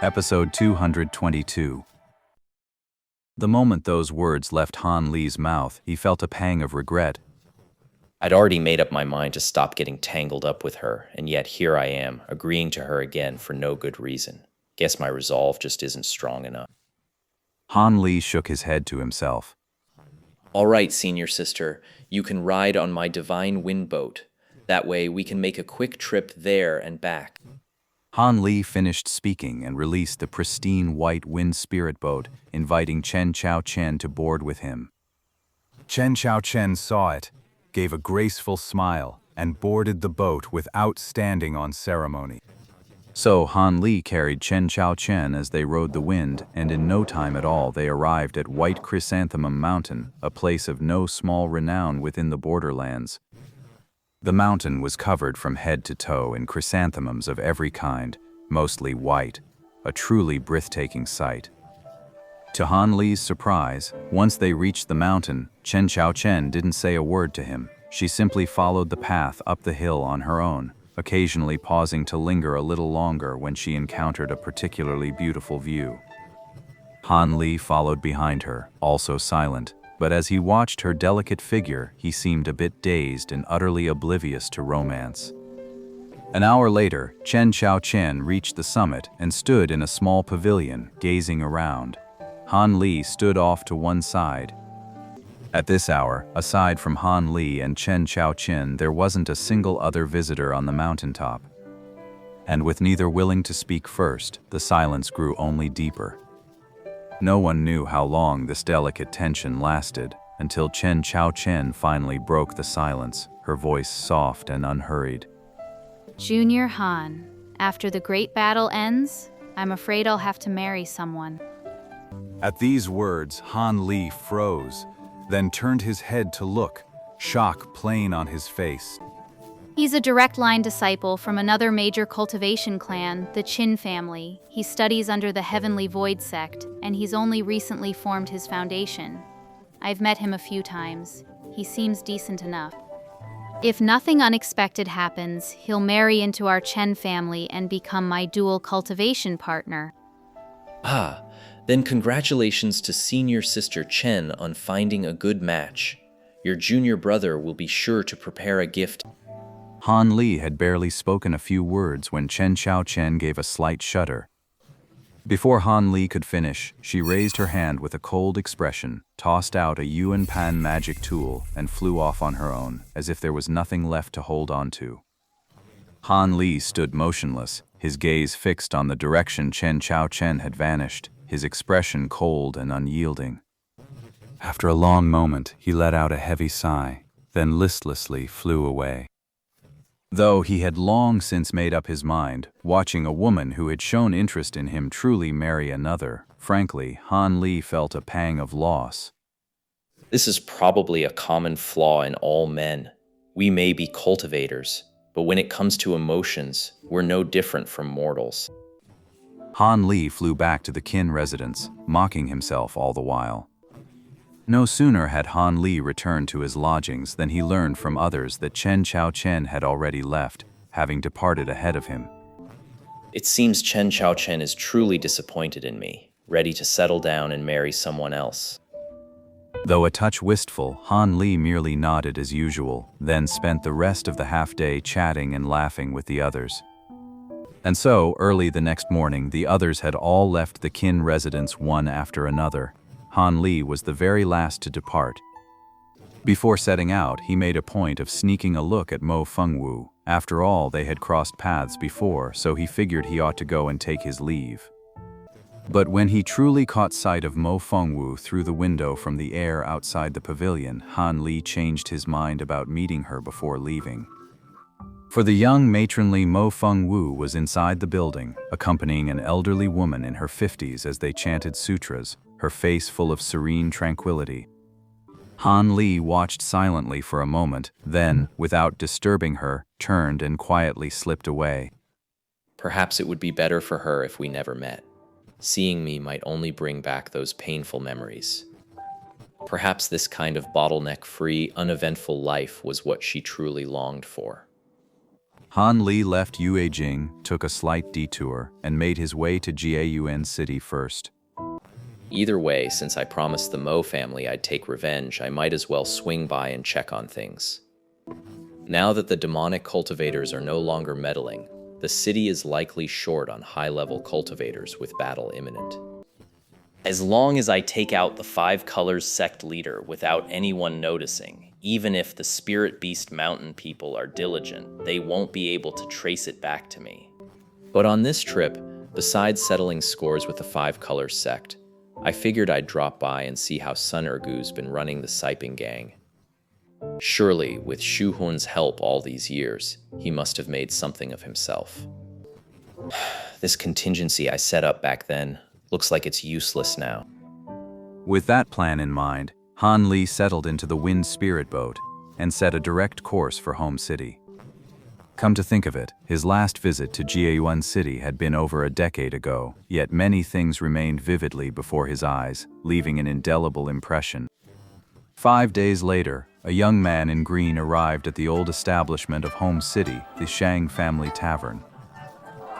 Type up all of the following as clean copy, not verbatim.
Episode 222. The moment those words left Han Li's mouth, he felt a pang of regret. I'd already made up my mind to stop getting tangled up with her, and yet here I am, agreeing to her again for no good reason. Guess my resolve just isn't strong enough. Han Li shook his head to himself. All right, senior sister, you can ride on my divine wind boat. That way we can make a quick trip there and back. Han Li finished speaking and released the pristine white wind spirit boat, inviting Chen Chao Chen to board with him. Chen Chao Chen saw it, gave a graceful smile, and boarded the boat without standing on ceremony. So Han Li carried Chen Chao Chen as they rode the wind, and in no time at all they arrived at White Chrysanthemum Mountain, a place of no small renown within the borderlands. The mountain was covered from head to toe in chrysanthemums of every kind, mostly white, a truly breathtaking sight. To Han Li's surprise, once they reached the mountain, Chen Chao Chen didn't say a word to him. She simply followed the path up the hill on her own, occasionally pausing to linger a little longer when she encountered a particularly beautiful view. Han Li followed behind her, also silent, but as he watched her delicate figure, he seemed a bit dazed and utterly oblivious to romance. An hour later, Chen Chao Chen reached the summit and stood in a small pavilion, gazing around. Han Li stood off to one side. At this hour, aside from Han Li and Chen Chao Chen, there wasn't a single other visitor on the mountaintop. And with neither willing to speak first, the silence grew only deeper. No one knew how long this delicate tension lasted, until Chen Chao Chen finally broke the silence, her voice soft and unhurried. Junior Han, after the great battle ends, I'm afraid I'll have to marry someone. At these words, Han Li froze, then turned his head to look, shock plain on his face. He's a direct line disciple from another major cultivation clan, the Qin family. He studies under the Heavenly Void sect, and he's only recently formed his foundation. I've met him a few times. He seems decent enough. If nothing unexpected happens, he'll marry into our Chen family and become my dual cultivation partner. Ah, then congratulations to senior sister Chen on finding a good match. Your junior brother will be sure to prepare a gift. Han Li had barely spoken a few words when Chen Chao Chen gave a slight shudder. Before Han Li could finish, she raised her hand with a cold expression, tossed out a Yuan Pan magic tool, and flew off on her own, as if there was nothing left to hold on to. Han Li stood motionless, his gaze fixed on the direction Chen Chao Chen had vanished, his expression cold and unyielding. After a long moment, he let out a heavy sigh, then listlessly flew away. Though he had long since made up his mind, watching a woman who had shown interest in him truly marry another, frankly, Han Li felt a pang of loss. This is probably a common flaw in all men. We may be cultivators, but when it comes to emotions, we're no different from mortals. Han Li flew back to the Qin residence, mocking himself all the while. No sooner had Han Li returned to his lodgings than he learned from others that Chen Chao Chen had already left, having departed ahead of him. It seems Chen Chao Chen is truly disappointed in me, ready to settle down and marry someone else. Though a touch wistful, Han Li merely nodded as usual, then spent the rest of the half-day chatting and laughing with the others. And so, early the next morning, the others had all left the Qin residence one after another. Han Li was the very last to depart. Before setting out, he made a point of sneaking a look at Mo Fengwu. After all, they had crossed paths before, so he figured he ought to go and take his leave. But when he truly caught sight of Mo Fengwu through the window from the air outside the pavilion, Han Li changed his mind about meeting her before leaving. For the young matronly Mo Fengwu was inside the building, accompanying an elderly woman in her 50s as they chanted sutras, her face full of serene tranquility. Han Li watched silently for a moment, then, without disturbing her, turned and quietly slipped away. Perhaps it would be better for her if we never met. Seeing me might only bring back those painful memories. Perhaps this kind of bottleneck-free, uneventful life was what she truly longed for. Han Li left Yuejing, took a slight detour, and made his way to Jiayuan City first. Either way, since I promised the Mo family I'd take revenge, I might as well swing by and check on things. Now that the demonic cultivators are no longer meddling, the city is likely short on high-level cultivators with battle imminent. As long as I take out the Five Colors sect leader without anyone noticing, even if the Spirit Beast Mountain people are diligent, they won't be able to trace it back to me. But on this trip, besides settling scores with the Five Colors sect, I figured I'd drop by and see how Sun Ergu's been running the Siping gang. Surely, with Shu Hun's help all these years, he must have made something of himself. This contingency I set up back then looks like it's useless now. With that plan in mind, Han Li settled into the Wind Spirit boat and set a direct course for home city. Come to think of it, his last visit to Jiayuan City had been over a decade ago, yet many things remained vividly before his eyes, leaving an indelible impression. 5 days later, a young man in green arrived at the old establishment of home city, the Shang family tavern.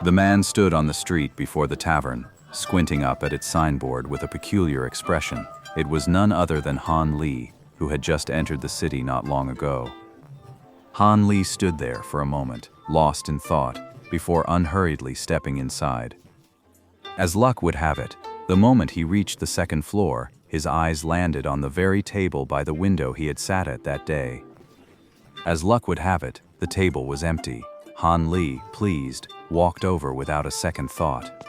The man stood on the street before the tavern, squinting up at its signboard with a peculiar expression. It was none other than Han Li, who had just entered the city not long ago. Han Li stood there for a moment, lost in thought, before unhurriedly stepping inside. As luck would have it, the moment he reached the second floor, his eyes landed on the very table by the window he had sat at that day. As luck would have it, the table was empty. Han Li, pleased, walked over without a second thought.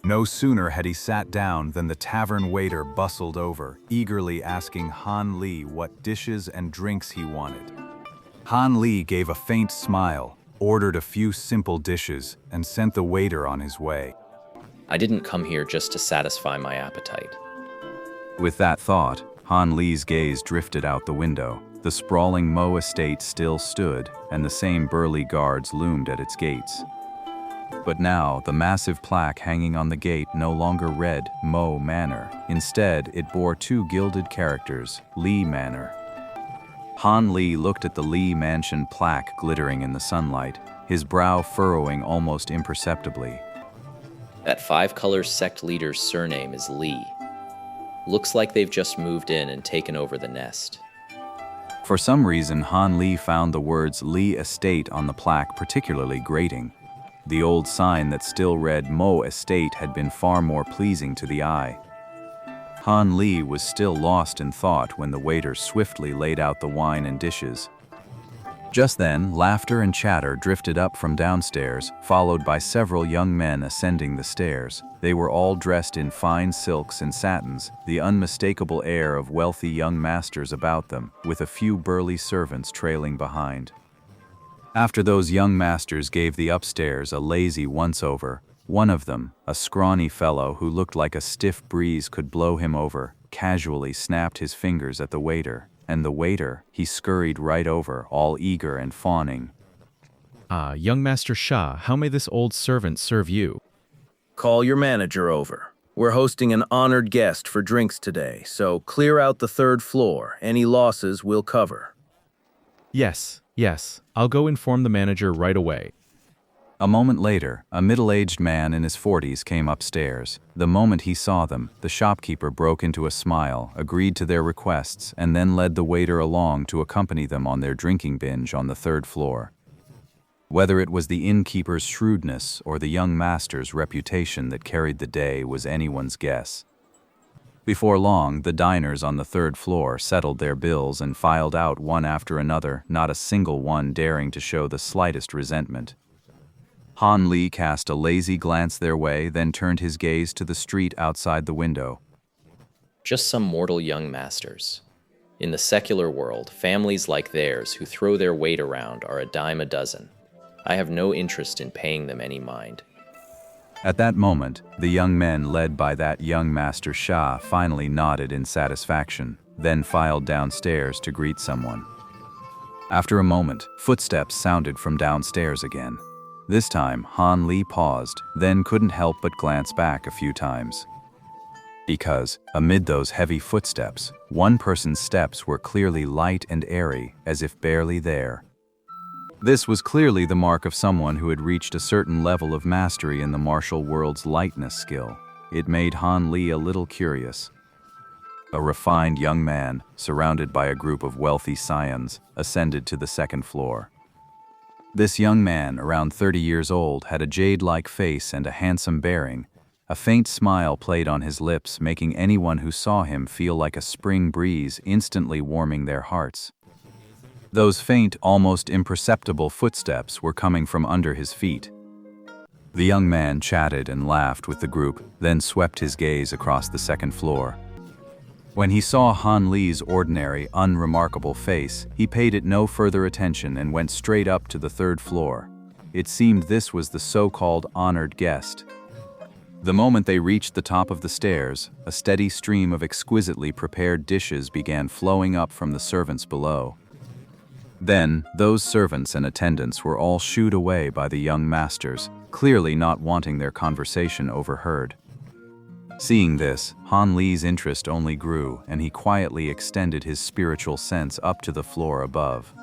No sooner had he sat down than the tavern waiter bustled over, eagerly asking Han Li what dishes and drinks he wanted. Han Li gave a faint smile, ordered a few simple dishes, and sent the waiter on his way. I didn't come here just to satisfy my appetite. With that thought, Han Li's gaze drifted out the window. The sprawling Mo estate still stood, and the same burly guards loomed at its gates. But now, the massive plaque hanging on the gate no longer read Mo Manor. Instead, it bore two gilded characters, Li Manor. Han Li looked at the Li Mansion plaque glittering in the sunlight, his brow furrowing almost imperceptibly. That Five Colors sect leader's surname is Li. Looks like they've just moved in and taken over the nest. For some reason, Han Li found the words Li Estate on the plaque particularly grating. The old sign that still read Mo Estate had been far more pleasing to the eye. Han Li was still lost in thought when the waiter swiftly laid out the wine and dishes. Just then, laughter and chatter drifted up from downstairs, followed by several young men ascending the stairs. They were all dressed in fine silks and satins, the unmistakable air of wealthy young masters about them, with a few burly servants trailing behind. After those young masters gave the upstairs a lazy once-over, one of them, a scrawny fellow who looked like a stiff breeze could blow him over, casually snapped his fingers at the waiter. And the waiter, he scurried right over, all eager and fawning. Young Master Shah, how may this old servant serve you? Call your manager over. We're hosting an honored guest for drinks today, so clear out the third floor. Any losses we'll cover. Yes. I'll go inform the manager right away. A moment later, a middle-aged man in his 40s came upstairs. The moment he saw them, the shopkeeper broke into a smile, agreed to their requests, and then led the waiter along to accompany them on their drinking binge on the third floor. Whether it was the innkeeper's shrewdness or the young master's reputation that carried the day was anyone's guess. Before long, the diners on the third floor settled their bills and filed out one after another, not a single one daring to show the slightest resentment. Han Li cast a lazy glance their way, then turned his gaze to the street outside the window. Just some mortal young masters. In the secular world, families like theirs who throw their weight around are a dime a dozen. I have no interest in paying them any mind. At that moment, the young men led by that young Master Shah finally nodded in satisfaction, then filed downstairs to greet someone. After a moment, footsteps sounded from downstairs again. This time, Han Li paused, then couldn't help but glance back a few times. Because, amid those heavy footsteps, one person's steps were clearly light and airy, as if barely there. This was clearly the mark of someone who had reached a certain level of mastery in the martial world's lightness skill. It made Han Li a little curious. A refined young man, surrounded by a group of wealthy scions, ascended to the second floor. This young man, around 30 years old, had a jade-like face and a handsome bearing. A faint smile played on his lips, making anyone who saw him feel like a spring breeze, instantly warming their hearts. Those faint, almost imperceptible footsteps were coming from under his feet. The young man chatted and laughed with the group, then swept his gaze across the second floor. When he saw Han Li's ordinary, unremarkable face, he paid it no further attention and went straight up to the third floor. It seemed this was the so-called honored guest. The moment they reached the top of the stairs, a steady stream of exquisitely prepared dishes began flowing up from the servants below. Then, those servants and attendants were all shooed away by the young masters, clearly not wanting their conversation overheard. Seeing this, Han Li's interest only grew, and he quietly extended his spiritual sense up to the floor above.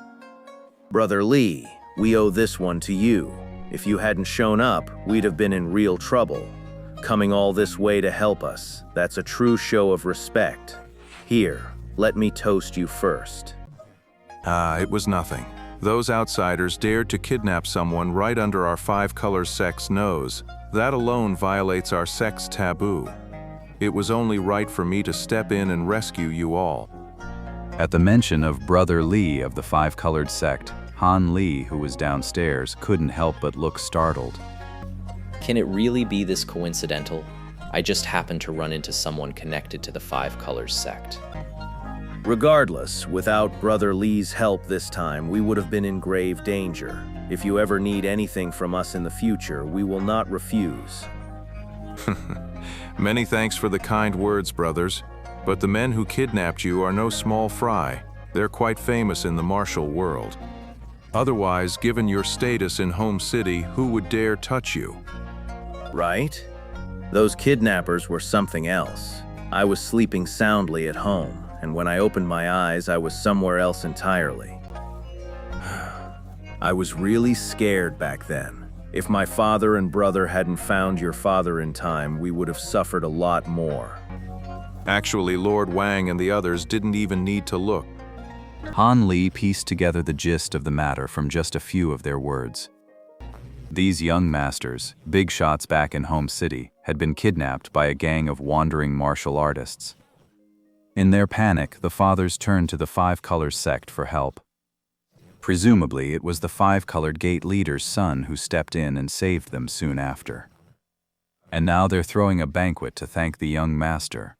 Brother Li, we owe this one to you. If you hadn't shown up, we'd have been in real trouble. Coming all this way to help us, that's a true show of respect. Here, let me toast you first. It was nothing. Those outsiders dared to kidnap someone right under our Five Colors sect's nose. That alone violates our sect's taboo. It was only right for me to step in and rescue you all. At the mention of Brother Li of the Five-Colored sect, Han Li, who was downstairs, couldn't help but look startled. Can it really be this coincidental? I just happened to run into someone connected to the Five Colors sect. Regardless, without Brother Li's help this time, we would have been in grave danger. If you ever need anything from us in the future, we will not refuse. Many thanks for the kind words, brothers. But the men who kidnapped you are no small fry. They're quite famous in the martial world. Otherwise, given your status in Home City, who would dare touch you? Right? Those kidnappers were something else. I was sleeping soundly at home, and when I opened my eyes, I was somewhere else entirely. I was really scared back then. If my father and brother hadn't found your father in time, we would have suffered a lot more. Actually, Lord Wang and the others didn't even need to look. Han Li pieced together the gist of the matter from just a few of their words. These young masters, big shots back in Home City, had been kidnapped by a gang of wandering martial artists. In their panic, the fathers turned to the Five Colors sect for help. Presumably, it was the Five-Colored Gate leader's son who stepped in and saved them soon after. And now they're throwing a banquet to thank the young master.